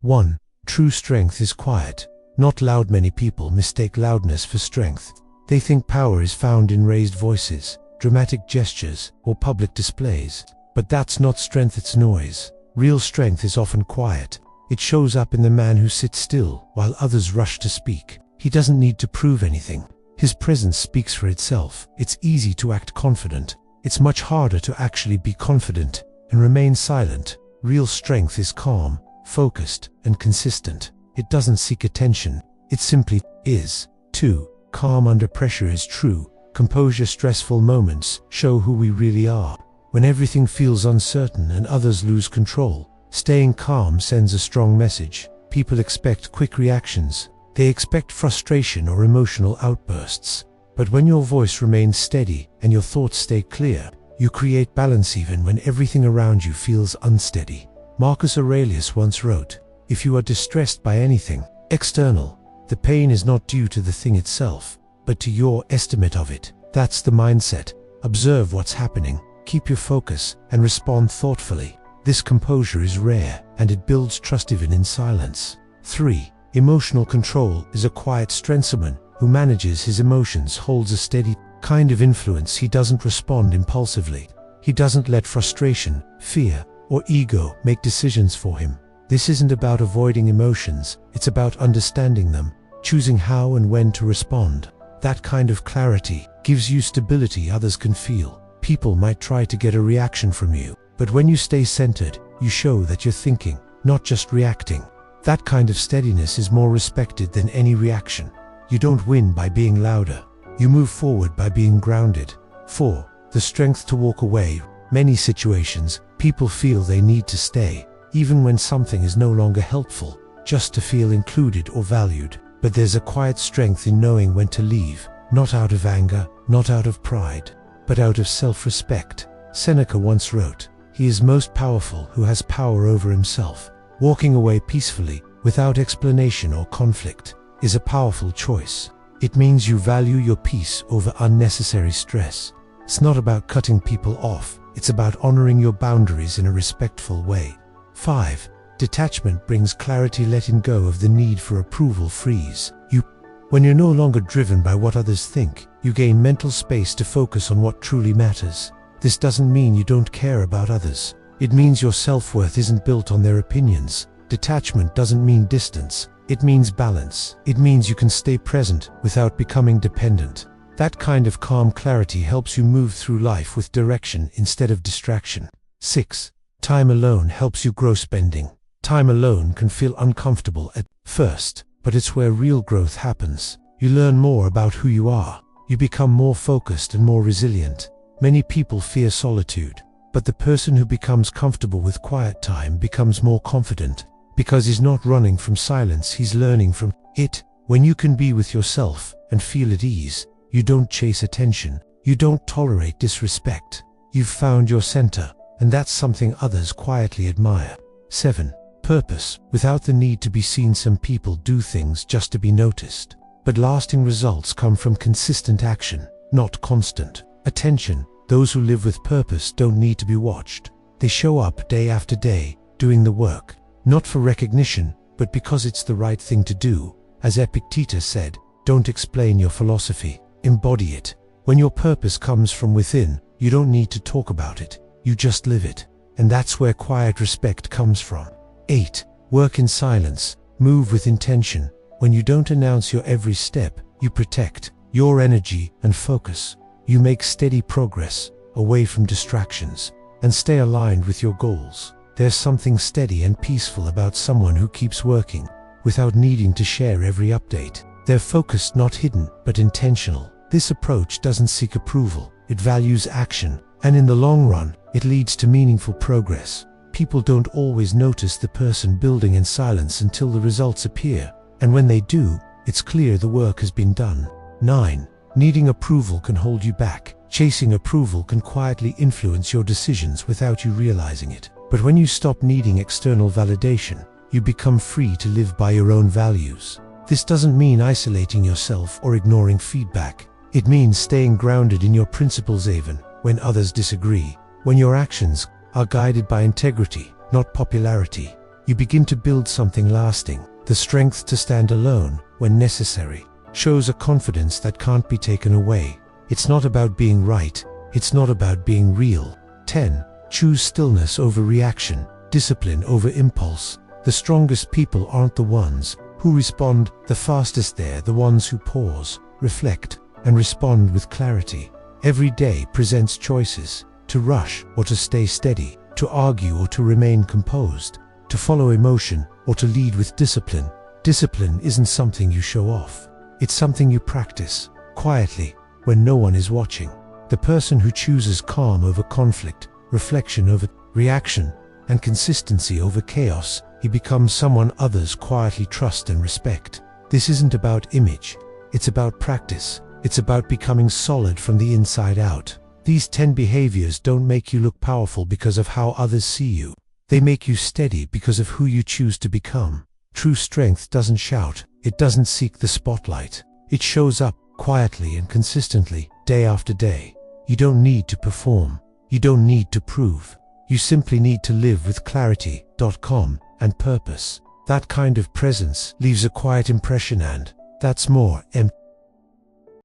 1. True strength is quiet, not loud. Many people mistake loudness for strength. They think power is found in raised voices, dramatic gestures, or public displays. But that's not strength, it's noise. Real strength is often quiet. It shows up in the man who sits still while others rush to speak. He doesn't need to prove anything. His presence speaks for itself. It's easy to act confident. It's much harder to actually be confident and remain silent. Real strength is calm, focused, and consistent. It doesn't seek attention. It simply is. 2. Calm under pressure is true composure. Stressful moments show who we really are. When everything feels uncertain and others lose control, staying calm sends a strong message. People expect quick reactions. They expect frustration or emotional outbursts. But when your voice remains steady and your thoughts stay clear, you create balance even when everything around you feels unsteady. Marcus Aurelius once wrote, "If you are distressed by anything external, the pain is not due to the thing itself, but to your estimate of it." That's the mindset. Observe what's happening, keep your focus, and respond thoughtfully. This composure is rare, and it builds trust even in silence. 3. Emotional control is a quiet strength. Someone who manages his emotions holds a steady kind of influence. He doesn't respond impulsively. He doesn't let frustration, fear, or ego make decisions for him. This isn't about avoiding emotions, it's about understanding them, choosing how and when to respond. That kind of clarity gives you stability others can feel. People might try to get a reaction from you, but when you stay centered, you show that you're thinking, not just reacting. That kind of steadiness is more respected than any reaction. You don't win by being louder. You move forward by being grounded. 4. The strength to walk away. Many situations, people feel they need to stay, even when something is no longer helpful, just to feel included or valued. But there's a quiet strength in knowing when to leave, not out of anger, not out of pride, but out of self-respect. Seneca once wrote, "He is most powerful who has power over himself." Walking away peacefully, without explanation or conflict, is a powerful choice. It means you value your peace over unnecessary stress. It's not about cutting people off, it's about honoring your boundaries in a respectful way. 5. Detachment brings clarity. Letting go of the need for approval frees you. When you're no longer driven by what others think, you gain mental space to focus on what truly matters. This doesn't mean you don't care about others. It means your self-worth isn't built on their opinions. Detachment doesn't mean distance. It means balance. It means you can stay present without becoming dependent. That kind of calm clarity helps you move through life with direction instead of distraction. 6. Time alone helps you grow. Spending time alone can feel uncomfortable at first, but it's where real growth happens. You learn more about who you are. You become more focused and more resilient. Many people fear solitude, but the person who becomes comfortable with quiet time becomes more confident. Because he's not running from silence, he's learning from it. When you can be with yourself and feel at ease, you don't chase attention. You don't tolerate disrespect. You've found your center, and that's something others quietly admire. 7. Purpose. Without the need to be seen. Some people do things just to be noticed. But lasting results come from consistent action, not constant attention. Those who live with purpose don't need to be watched. They show up day after day, doing the work, not for recognition, but because it's the right thing to do. As Epictetus said, don't explain your philosophy, embody it. When your purpose comes from within, you don't need to talk about it, you just live it. And that's where quiet respect comes from. 8. Work in silence. Move with intention. When you don't announce your every step, you protect your energy and focus. You make steady progress, away from distractions, and stay aligned with your goals. There's something steady and peaceful about someone who keeps working, without needing to share every update. They're focused, not hidden, but intentional. This approach doesn't seek approval, it values action, and in the long run, it leads to meaningful progress. People don't always notice the person building in silence until the results appear, and when they do, it's clear the work has been done. 9. Needing approval can hold you back. Chasing approval can quietly influence your decisions without you realizing it. But when you stop needing external validation, you become free to live by your own values. This doesn't mean isolating yourself or ignoring feedback. It means staying grounded in your principles even when others disagree. When your actions are guided by integrity, not popularity, you you begin to build something lasting. The strength to stand alone when necessary shows a confidence that can't be taken away. It's not about being right, it's not about being real. 10. Choose stillness over reaction, discipline over impulse. The strongest people aren't the ones who respond the fastest, they're the ones who pause, reflect, and respond with clarity. Every day presents choices: to rush or to stay steady, to argue or to remain composed, to follow emotion or to lead with discipline. Discipline isn't something you show off. It's something you practice quietly when no one is watching. The person who chooses calm over conflict, reflection over reaction, and consistency over chaos, he becomes someone others quietly trust and respect. This isn't about image, it's about practice. It's about becoming solid from the inside out. These 10 behaviors don't make you look powerful because of how others see you. They make you steady because of who you choose to become. True strength doesn't shout, it doesn't seek the spotlight. It shows up quietly and consistently, day after day. You don't need to perform. You don't need to prove. You simply need to live with clarity, calm, and purpose. That kind of presence leaves a quiet impression, and that's more